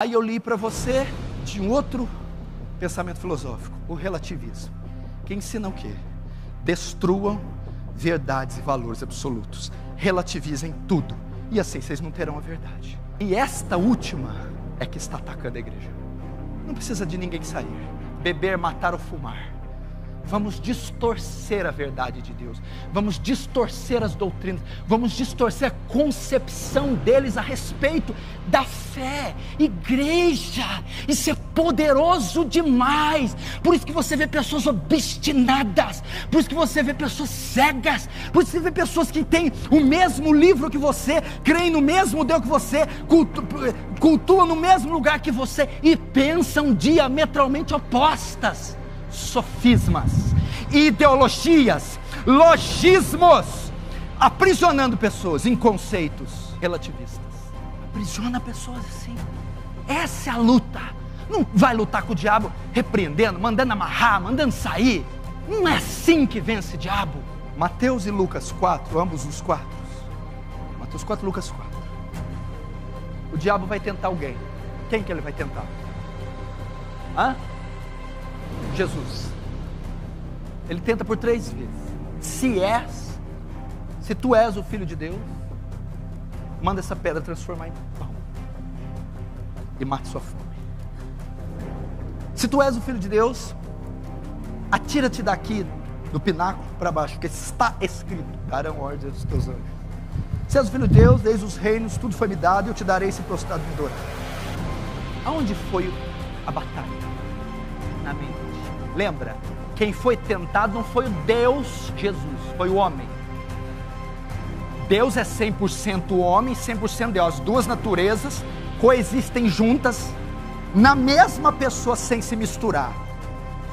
Aí eu li para você de um outro pensamento filosófico, o relativismo, que ensina o quê? Destruam verdades e valores absolutos, relativizem tudo, e assim vocês não terão a verdade. E esta última é que está atacando a igreja. Não precisa de ninguém sair, beber, matar ou fumar. Vamos distorcer a verdade de Deus, vamos distorcer as doutrinas, vamos distorcer a concepção deles a respeito da fé. Igreja, isso é poderoso demais. Por isso que você vê pessoas obstinadas, por isso que você vê pessoas cegas, por isso que você vê pessoas que têm o mesmo livro que você, creem no mesmo Deus que você, cultuam no mesmo lugar que você e pensam diametralmente opostas. Sofismas, ideologias, logismos, aprisionando pessoas em conceitos relativistas. Aprisiona pessoas assim. Essa é a luta. Não vai lutar com o diabo repreendendo, mandando amarrar, mandando sair. Não é assim que vence o diabo. Mateus e Lucas 4, ambos os quatro. Mateus 4, Lucas 4. O diabo vai tentar alguém. Quem que ele vai tentar? Jesus. Ele tenta por 3 vezes. Se tu és o Filho de Deus, manda essa pedra transformar em pão e mate sua fome. Se tu és o Filho de Deus, atira-te daqui do pináculo para baixo, porque está escrito: darão ordem aos teus anjos. Se és o Filho de Deus, eis os reinos, tudo foi me dado, e eu te darei esse prostrado me adorar. Aonde foi a batalha? Na mente. Lembra? Quem foi tentado não foi o Deus Jesus, foi o homem. Deus é 100% homem, 100% Deus. As duas naturezas coexistem juntas na mesma pessoa sem se misturar.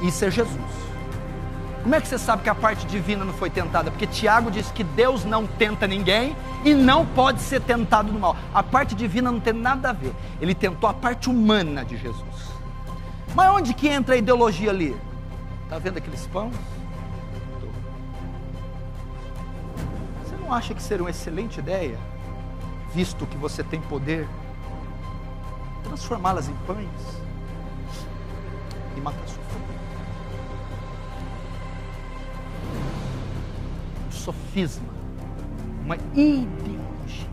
Isso é Jesus. Como é que você sabe que a parte divina não foi tentada? Porque Tiago diz que Deus não tenta ninguém e não pode ser tentado no mal. A parte divina não tem nada a ver. Ele tentou a parte humana de Jesus. Mas onde que entra a ideologia ali? Está vendo aqueles pães? Você não acha que seria uma excelente ideia, visto que você tem poder, transformá-las em pães e matar sua fome? Um sofisma, uma ideologia.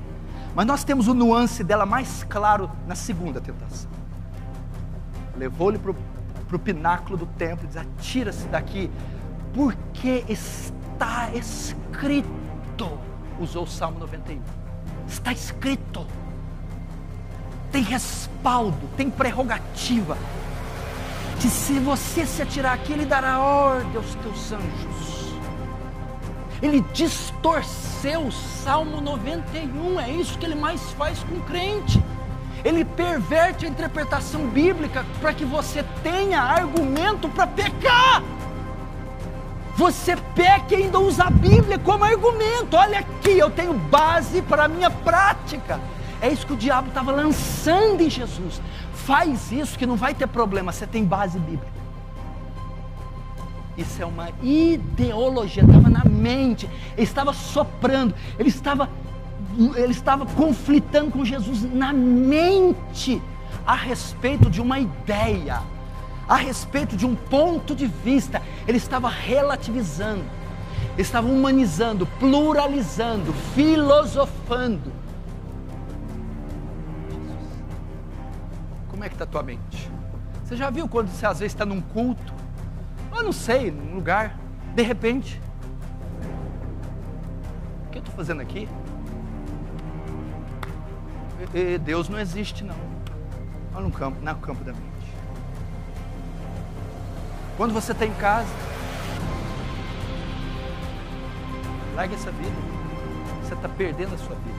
Mas nós temos o nuance dela mais claro na segunda tentação. Levou-lhe para o pináculo do templo e diz: atira-se daqui, porque está escrito. Usou o Salmo 91. Está escrito. Tem respaldo, tem prerrogativa. Que se você se atirar aqui, Ele dará ordem aos teus anjos. Ele distorceu o Salmo 91. É isso que ele mais faz com o crente. Ele perverte a interpretação bíblica para que você tenha argumento para pecar. Você peca e ainda usa a Bíblia como argumento. Olha aqui, eu tenho base para a minha prática. É isso que o diabo estava lançando em Jesus. Faz isso que não vai ter problema, você tem base bíblica. Isso é uma ideologia, estava na mente, ele estava soprando, ele estava conflitando com Jesus na mente, a respeito de uma ideia, a respeito de um ponto de vista. Ele estava relativizando, ele estava humanizando, pluralizando, filosofando. Como é que está a tua mente? Você já viu quando você às vezes está num culto, ou não sei, num lugar, de repente, o que eu estou fazendo aqui? Deus não existe não. Olha no campo da mente. Quando você está em casa, larga essa vida. Você está perdendo a sua vida.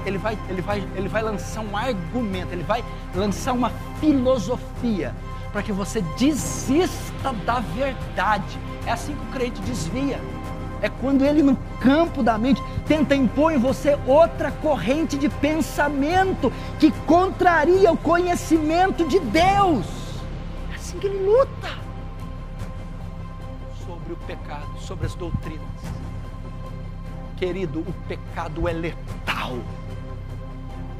Ele vai lançar um argumento, ele vai lançar uma filosofia para que você desista da verdade. É assim que o crente desvia. É quando ele, no campo da mente, tenta impor em você outra corrente de pensamento que contraria o conhecimento de Deus. É assim que ele luta sobre o pecado, sobre as doutrinas. Querido, o pecado é letal,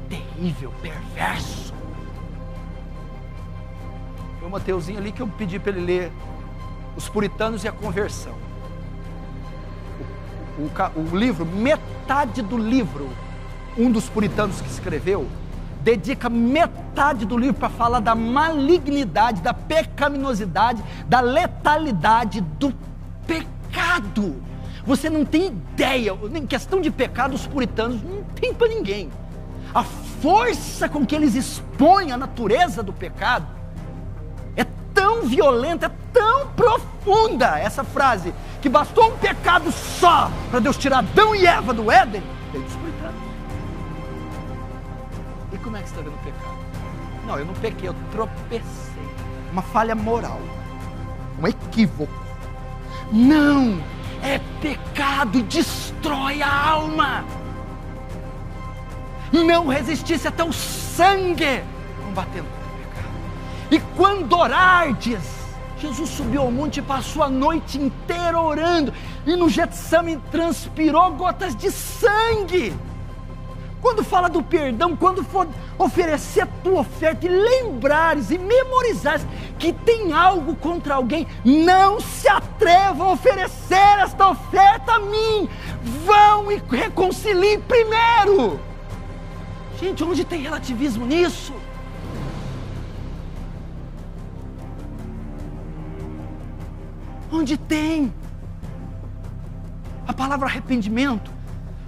terrível, perverso. Foi o Mateuzinho ali que eu pedi para ele ler Os Puritanos e a Conversão. O livro, metade do livro, um dos puritanos que escreveu, dedica metade do livro para falar da malignidade, da pecaminosidade, da letalidade do pecado. Você não tem ideia, em questão de pecado, os puritanos não tem para ninguém. A força com que eles expõem a natureza do pecado é tão violenta, é tão profunda, essa frase, que bastou um pecado só para Deus tirar Adão e Eva do Éden. Veio dos puritanos. E como é que você está vendo o pecado? Não, eu não pequei, eu tropecei. Uma falha moral, um equívoco. Não, é pecado e destrói a alma. Não resistisse até o sangue combatendo contra o pecado. E quando orardes, Jesus subiu ao monte e passou a noite inteira orando, e no Getsêmani transpirou gotas de sangue. Quando fala do perdão, quando for oferecer a tua oferta e lembrares e memorizares que tem algo contra alguém, não se atreva a oferecer esta oferta a mim. Vão e reconciliem primeiro. Gente, onde tem relativismo nisso? Onde tem? A palavra arrependimento,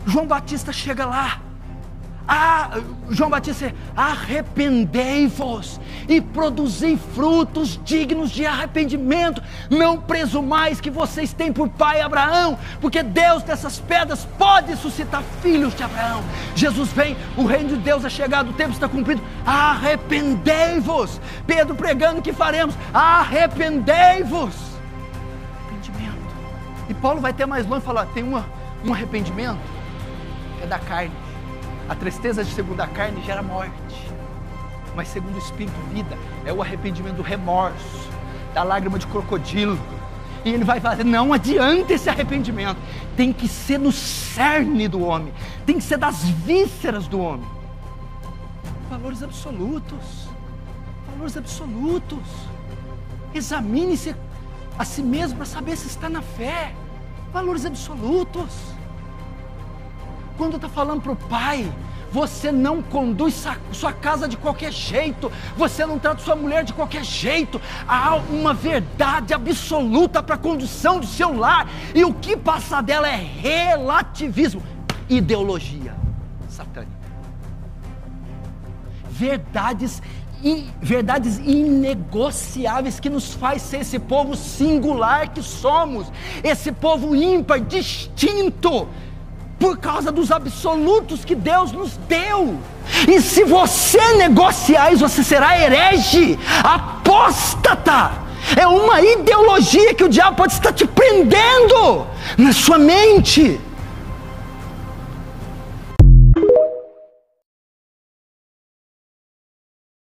João Batista chega lá. João Batista, arrependei-vos e produzi frutos dignos de arrependimento. Não presumais que vocês têm por pai Abraão, porque Deus dessas pedras pode suscitar filhos de Abraão. Jesus vem, o reino de Deus é chegado, o tempo está cumprido. Arrependei-vos. Pedro pregando, o que faremos? Arrependei-vos. Arrependimento. E Paulo vai ter mais longe e falar, tem um arrependimento, é da carne. A tristeza de segundo a carne gera morte, mas segundo o Espírito, vida. É o arrependimento do remorso, da lágrima de crocodilo. E ele vai fazer, não adianta esse arrependimento, tem que ser no cerne do homem, tem que ser das vísceras do homem. Valores absolutos, valores absolutos. Examine-se a si mesmo para saber se está na fé. Valores absolutos. Quando está falando para o pai, você não conduz sua casa de qualquer jeito, você não trata sua mulher de qualquer jeito. Há uma verdade absoluta para a condução do seu lar, e o que passa dela é relativismo, ideologia satânica. Verdades inegociáveis que nos faz ser esse povo singular que somos, esse povo ímpar, distinto, por causa dos absolutos que Deus nos deu. E se você negociar isso, você será herege, apóstata. É uma ideologia que o diabo pode estar te prendendo na sua mente.